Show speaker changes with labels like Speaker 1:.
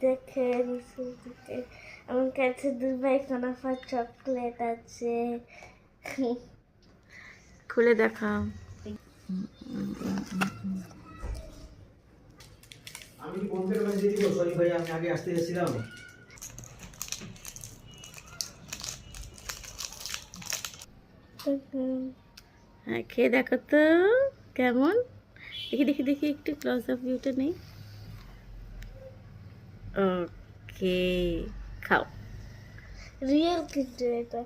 Speaker 1: দেখে আমার কাছে দুবাই কানাফা চকলেট আছে।
Speaker 2: খুলে দেখাও।
Speaker 3: আমি কি ফোন করে দিয়ে দিব? সরি ভাই, আমি আগে আসতে যাচ্ছিলাম।
Speaker 2: হ্যাঁ, খেয়ে দেখো তো কেমন। দেখি দেখি দেখি, একটু ক্লোজ আপ ভিউটা নেই। ওকে, খাও।
Speaker 1: রিয়েল কিন্তু এটা।